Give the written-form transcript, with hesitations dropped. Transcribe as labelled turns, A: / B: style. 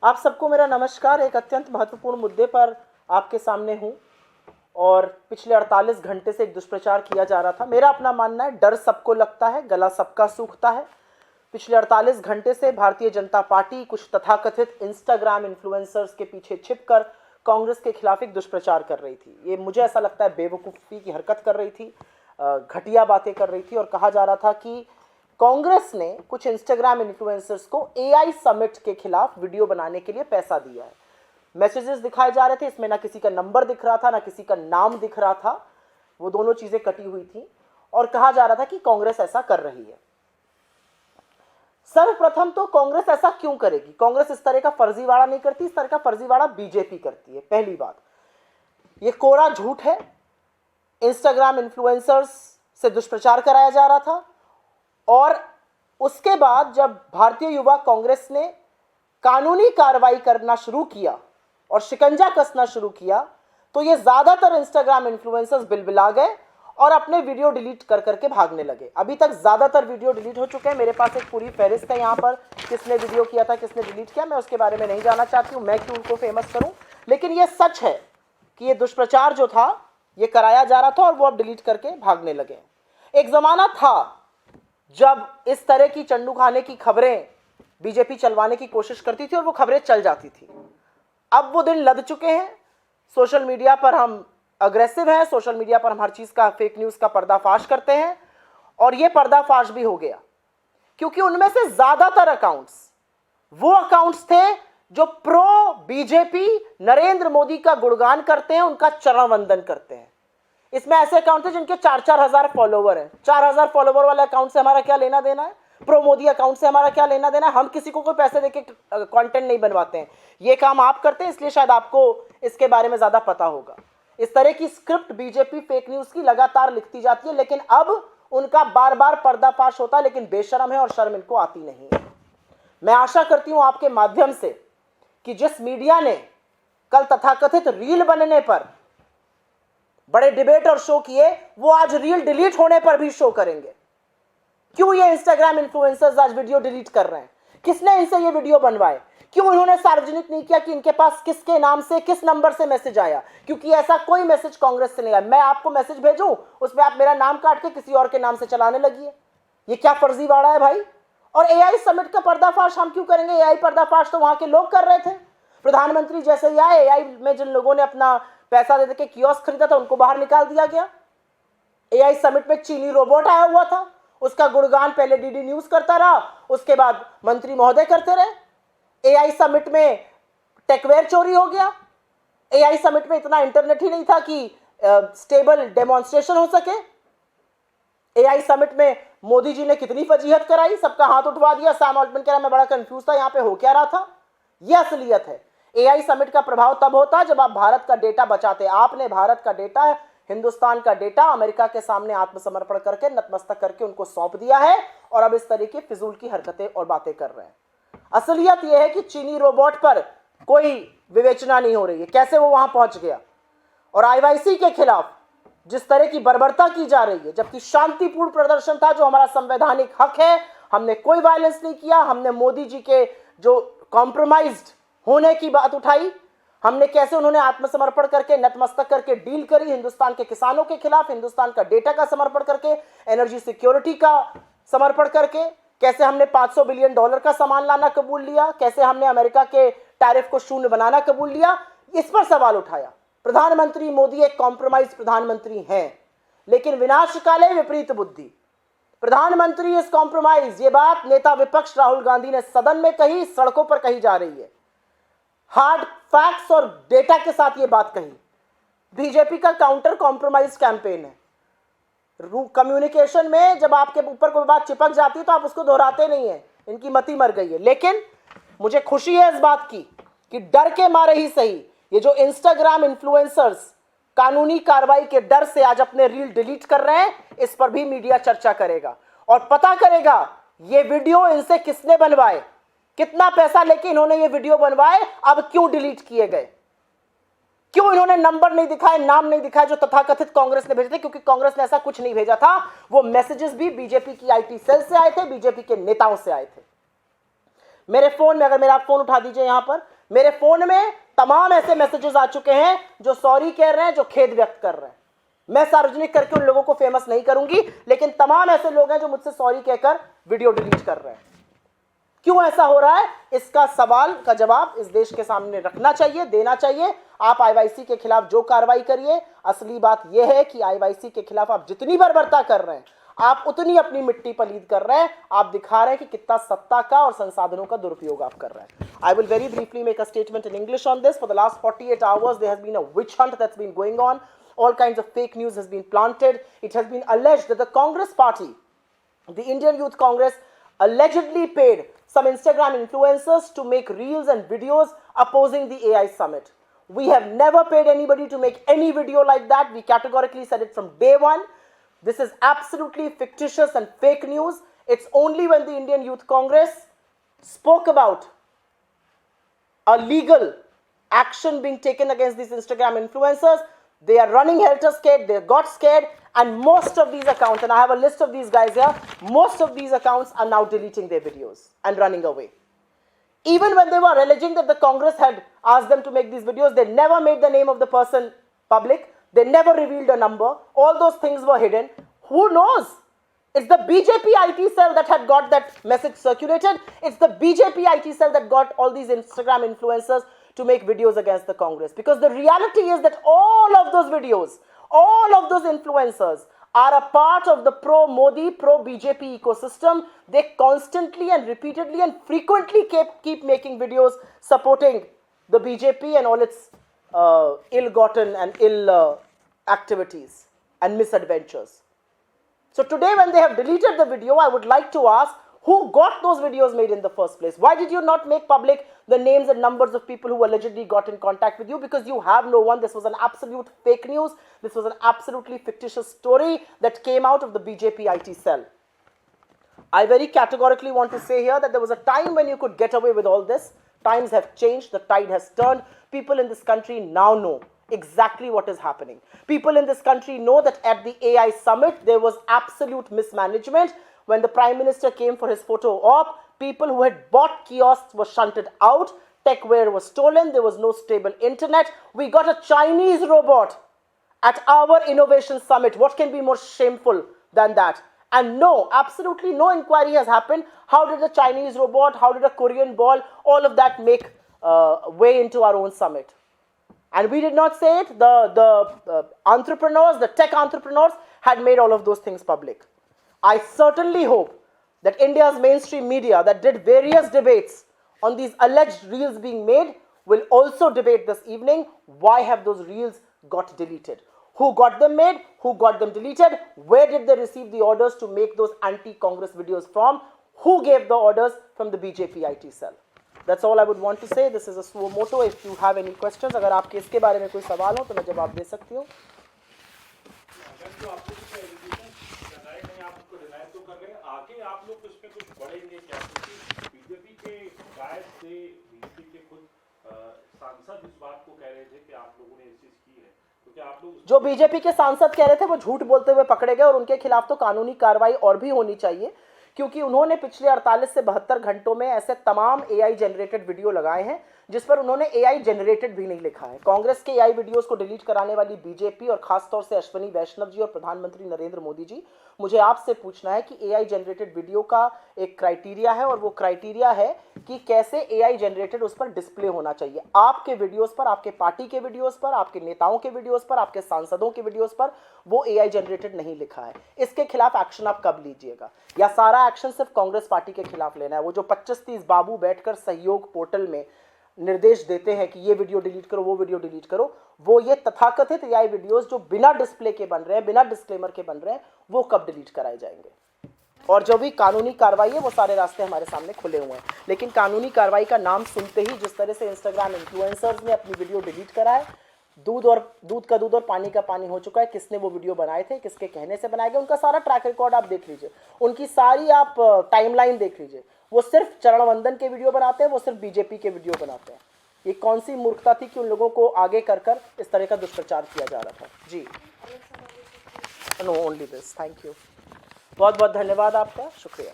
A: आप सबको मेरा नमस्कार। एक अत्यंत महत्वपूर्ण मुद्दे पर आपके सामने हूं और पिछले 48 घंटे से एक दुष्प्रचार किया जा रहा था। मेरा अपना मानना है, डर सबको लगता है, गला सबका सूखता है। पिछले 48 घंटे से भारतीय जनता पार्टी कुछ तथाकथित इंस्टाग्राम इन्फ्लुएंसर्स के पीछे छिपकर कांग्रेस के खिलाफ एक दुष्प्रचार कर रही थी। ये मुझे ऐसा लगता है बेवकूफ़ी की हरकत कर रही थी, घटिया बातें कर रही थी और कहा जा रहा था कि कांग्रेस ने कुछ इंस्टाग्राम इन्फ्लुएंसर्स को एआई समिट के खिलाफ वीडियो बनाने के लिए पैसा दिया है। मैसेजेस दिखाए जा रहे थे, इसमें ना किसी का नंबर दिख रहा था ना किसी का नाम दिख रहा था, वो दोनों चीजें कटी हुई थी और कहा जा रहा था कि कांग्रेस ऐसा कर रही है। सर्वप्रथम तो कांग्रेस ऐसा क्यों करेगी? कांग्रेस इस तरह का फर्जीवाड़ा नहीं करती, इस तरह का फर्जीवाड़ा बीजेपी करती है। पहली बात, ये कोरा झूठ है। इंस्टाग्राम इन्फ्लुएंसर्स से दुष्प्रचार कराया जा रहा था और उसके बाद जब भारतीय युवा कांग्रेस ने कानूनी कार्रवाई करना शुरू किया और शिकंजा कसना शुरू किया तो ये ज्यादातर इंस्टाग्राम इन्फ्लुएंसर्स बिलबिला गए और अपने वीडियो डिलीट कर करके भागने लगे। अभी तक ज्यादातर वीडियो डिलीट हो चुके हैं। मेरे पास एक पूरी फहरिस्त है यहाँ पर, किसने वीडियो किया था, किसने डिलीट किया। मैं उसके बारे में नहीं जानना चाहती हूँ, मैं क्यों उनको फेमस करूँ, लेकिन ये सच है कि ये दुष्प्रचार जो था ये कराया जा रहा था और वो अब डिलीट करके भागने लगे। एक जमाना था जब इस तरह की चंडू खाने की खबरें बीजेपी चलवाने की कोशिश करती थी और वो खबरें चल जाती थी। अब वो दिन लद चुके हैं। सोशल मीडिया पर हम अग्रेसिव हैं, सोशल मीडिया पर हम हर चीज का, फेक न्यूज का पर्दाफाश करते हैं और ये पर्दाफाश भी हो गया क्योंकि उनमें से ज्यादातर अकाउंट्स वो अकाउंट्स थे जो प्रो बीजेपी नरेंद्र मोदी का गुणगान करते हैं, उनका चरण वंदन करते हैं। इसमें ऐसे अकाउंट थे जिनके 4-4 हजार फॉलोवर हैं। 4,000 फॉलोवर वाले अकाउंट से हमारा क्या लेना देना है? प्रो मोदी अकाउंट से हमारा क्या लेना देना है? हम किसी को कोई पैसे देके कंटेंट नहीं बनवाते हैं, ये काम आप करते हैं, इसलिए शायद आपको इसके बारे में ज्यादा पता होगा। इस तरह की स्क्रिप्ट बीजेपी फेक न्यूज की लगातार लिखती जाती है, लेकिन अब उनका बार बार पर्दाफाश होता है, लेकिन बेशरम है और शर्म इनको आती नहीं है। मैं आशा करती हूं आपके माध्यम से कि जिस मीडिया ने कल तथाकथित रील बनने पर बड़े डिबेट और शो किए, वो आज रील डिलीट होने पर भी शो करेंगे। क्यों ये इंस्टाग्राम इन्फ्लुएंसर्स आज वीडियो डिलीट कर रहे हैं? किसने इनसे ये वीडियो बनवाए? क्यों इन्होंने सार्वजनिक नहीं किया कि इनके पास किसके नाम से, किस नंबर से मैसेज आया? क्योंकि ऐसा कोई मैसेज कांग्रेस से नहीं आया। मैं आपको मैसेज भेजूं, उसमें आप मेरा नाम काट के किसी और के नाम से चलाने लगी है। ये क्या फर्जीवाड़ा है भाई? और एआई समिट का पर्दाफाश हम क्यों करेंगे? एआई पर्दाफाश तो वहां के लोग कर रहे थे। प्रधानमंत्री जैसे ही आए, एआई में जिन लोगों ने अपना पैसा दे के कियोस्क खरीदा था उनको बाहर निकाल दिया गया। एआई समिट में चीनी रोबोट आया हुआ था, उसका गुणगान पहले डीडी न्यूज करता रहा, उसके बाद मंत्री महोदय करते रहे। एआई समिट में टेकवेयर चोरी हो गया। एआई समिट में इतना इंटरनेट ही नहीं था कि स्टेबल डेमोन्स्ट्रेशन हो सके। एआई समिट में मोदी जी ने कितनी फजीहत कराई, सबका हाथ उठवा दिया। सैम ऑल्टमैन कह रहा मैं बड़ा कंफ्यूज था, यहाँ पे हो क्या रहा था। यह असलियत है। एआई समिट का प्रभाव तब होता जब आप भारत का डेटा बचाते। आपने भारत का डेटा, हिंदुस्तान का डेटा अमेरिका के सामने आत्मसमर्पण करके, नतमस्तक करके उनको सौंप दिया है और अब इस तरह की फिजूल की हरकतें और बातें कर रहे हैं। असलियत यह है कि चीनी रोबोट पर कोई विवेचना नहीं हो रही है, कैसे वो वहां पहुंच गया। और आईवाईसी के खिलाफ जिस तरह की बर्बरता की जा रही है, जबकि शांतिपूर्ण प्रदर्शन था जो हमारा संवैधानिक हक है, हमने कोई वायलेंस नहीं किया। हमने मोदी जी के जो कॉम्प्रोमाइज्ड होने की बात उठाई, हमने कैसे उन्होंने आत्मसमर्पण करके, नतमस्तक करके डील करी हिंदुस्तान के किसानों के खिलाफ, हिंदुस्तान का डेटा का समर्पण करके, एनर्जी सिक्योरिटी का समर्पण करके, कैसे हमने $500 बिलियन का सामान लाना कबूल लिया, कैसे हमने अमेरिका के टैरिफ को शून्य बनाना कबूल लिया, इस पर सवाल उठाया। प्रधानमंत्री मोदी एक कॉम्प्रोमाइज प्रधानमंत्री हैं, लेकिन विनाशकाले विपरीत बुद्धि। प्रधानमंत्री इज कॉम्प्रोमाइज, ये बात नेता विपक्ष राहुल गांधी ने सदन में कही, सड़कों पर कही जा रही है, हार्ड फैक्ट्स और डेटा के साथ ये बात कही। बीजेपी का काउंटर कॉम्प्रोमाइज कैंपेन है। कम्युनिकेशन में जब आपके ऊपर कोई बात चिपक जाती है तो आप उसको दोहराते नहीं है। इनकी मति मर गई है। लेकिन मुझे खुशी है इस बात की कि डर के मारे ही सही ये जो इंस्टाग्राम इन्फ्लुएंसर्स कानूनी कार्रवाई के डर से आज अपने रील डिलीट कर रहे हैं, इस पर भी मीडिया चर्चा करेगा और पता करेगा ये वीडियो इनसे किसने बनवाए, कितना पैसा लेके इन्होंने ये वीडियो बनवाए, अब क्यों डिलीट किए गए, क्यों इन्होंने नंबर नहीं दिखाए, नाम नहीं दिखाए जो तथाकथित कांग्रेस ने भेजे थे। क्योंकि कांग्रेस ने ऐसा कुछ नहीं भेजा था। वो मैसेजेस भी बीजेपी की आईटी सेल से आए थे, बीजेपी के नेताओं से आए थे। मेरे फोन में, अगर मेरा फोन उठा दीजिए यहां पर, मेरे फोन में तमाम ऐसे मैसेजेस आ चुके हैं जो सॉरी कह रहे हैं, जो खेद व्यक्त कर रहे हैं। मैं सार्वजनिक करके उन लोगों को फेमस नहीं करूंगी, लेकिन तमाम ऐसे लोग हैं जो मुझसे सॉरी कहकर वीडियो डिलीट कर रहे हैं। क्यों ऐसा हो रहा है, इसका सवाल का जवाब इस देश के सामने रखना चाहिए, देना चाहिए। आप आईवाईसी के खिलाफ जो कार्रवाई करिए, असली बात यह है कि आईवाईसी के खिलाफ आप जितनी बर्बरता कर रहे हैं, आप उतनी अपनी मिट्टी पलीद कर रहे हैं। आप दिखा रहे हैं कि कितना सत्ता का और संसाधनों का दुरुपयोग आप कर रहे हैं। I will very briefly make a statement in English on this. For the last 48 hours, there has been a witch hunt that's been going on. All kinds of fake news has been planted. It has been alleged that the Congress party, the Indian Youth Congress, allegedly paid some Instagram influencers to make reels and videos opposing the AI summit. We have never paid anybody to make any video like that. We categorically said it from day one. This is absolutely fictitious and fake news. It's only when the Indian Youth Congress spoke about a legal action being taken against these Instagram influencers, they are running helter-skelter, they got scared, and most of these accounts, and I have a list of these guys here, most of these accounts are now deleting their videos and running away. Even when they were alleging that the Congress had asked them to make these videos, they never made the name of the person public, they never revealed a number, all those things were hidden. Who knows? It's the BJP IT cell that had got that message circulated. It's the BJP IT cell that got all these Instagram influencers to make videos against the Congress. Because the reality is that all of those videos, all of those influencers are a part of the pro-Modi, pro-BJP ecosystem. They constantly and repeatedly and frequently keep making videos supporting the BJP and all its ill-gotten and ill activities and misadventures. So today when they have deleted the video, I would like to ask, who got those videos made in the first place? Why did you not make public the names and numbers of people who allegedly got in contact with you? Because you have no one. This was an absolute fake news. This was an absolutely fictitious story that came out of the BJP IT cell. I very categorically want to say here that there was a time when you could get away with all this. Times have changed. The tide has turned. People in this country now know exactly what is happening. People in this country know that at the AI summit, there was absolute mismanagement. When the Prime Minister came for his photo op, people who had bought kiosks were shunted out. Techware was stolen. There was no stable internet. We got a Chinese robot at our innovation summit. What can be more shameful than that? And no, absolutely no inquiry has happened. How did the Chinese robot, how did a Korean ball, all of that make way into our own summit? And we did not say it. The entrepreneurs, the tech entrepreneurs had made all of those things public. I certainly hope that India's mainstream media that did various debates on these alleged reels being made will also debate this evening. Why have those reels got deleted? Who got them made? Who got them deleted? Where did they receive the orders to make those anti-Congress videos from? Who gave the orders from the BJP IT cell? That's all I would want to say. This is a suo moto. If you have any questions, अगर आपके इसके बारे में कोई सवाल हो तो मैं जवाब दे सकती हूँ.
B: आप लोग कुछ पे कुछ बढ़ेंगे क्या? क्योंकि बीजेपी के गायब से बीजेपी के खुद सांसद इस बात को कह रहे थे कि आप लोगों ने ये चीज की है, क्योंकि आप लोग
A: जो बीजेपी के सांसद कह रहे थे वो झूठ बोलते हुए पकड़े गए और उनके खिलाफ तो कानूनी कार्रवाई और भी होनी चाहिए, क्योंकि उन्होंने पिछले 48 से 72 घंटों में ऐसे तमाम एआई जनरेटेड वीडियो लगाए हैं जिस पर उन्होंने एआई जनरेटेड भी नहीं लिखा है. कांग्रेस के एआई वीडियोस को डिलीट कराने वाली बीजेपी और खासतौर से अश्विनी वैष्णव जी और प्रधानमंत्री नरेंद्र मोदी जी, मुझे आपसे पूछना है कि एआई जनरेटेड वीडियो का एक क्राइटेरिया है और वो क्राइटेरिया है कि कैसे एआई जनरेटेड उस पर डिस्प्ले होना चाहिए. आपके वीडियोस पर, आपके पार्टी के वीडियोस पर, आपके नेताओं के वीडियोस पर, आपके सांसदों के वीडियोस पर वो एआई जनरेटेड नहीं लिखा है. इसके खिलाफ एक्शन आप कब लीजिएगा? या सारा एक्शन सिर्फ कांग्रेस पार्टी के खिलाफ लेना है? वो जो 25-30 बाबू बैठकर सहयोग पोर्टल में निर्देश देते हैं कि ये वीडियो डिलीट करो, वो वीडियो डिलीट करो, वो ये तथाकथित एआई वीडियोस जो बिना डिस्प्ले के बन रहे हैं, बिना डिस्क्लेमर के बन रहे हैं, वो कब डिलीट कराए जाएंगे? और जो भी कानूनी कार्रवाई है वो सारे रास्ते हमारे सामने खुले हुए हैं. लेकिन कानूनी कार्रवाई का नाम सुनते ही जिस तरह से इंस्टाग्राम इन्फ्लुएंसर्स ने अपनी वीडियो डिलीट कराए, दूध का दूध और पानी का पानी हो चुका है. किसने वो वीडियो बनाए थे, किसके कहने से बनाए गए, उनका सारा ट्रैक रिकॉर्ड आप देख लीजिए, उनकी सारी आप टाइमलाइन देख लीजिए. वो सिर्फ चरण वंदन के वीडियो बनाते हैं, वो सिर्फ बीजेपी के वीडियो बनाते हैं. ये कौन सी मूर्खता थी कि उन लोगों को आगे कर इस तरह का दुष्प्रचार किया जा रहा था? जी, no only this. Thank you, बहुत बहुत धन्यवाद आपका, शुक्रिया.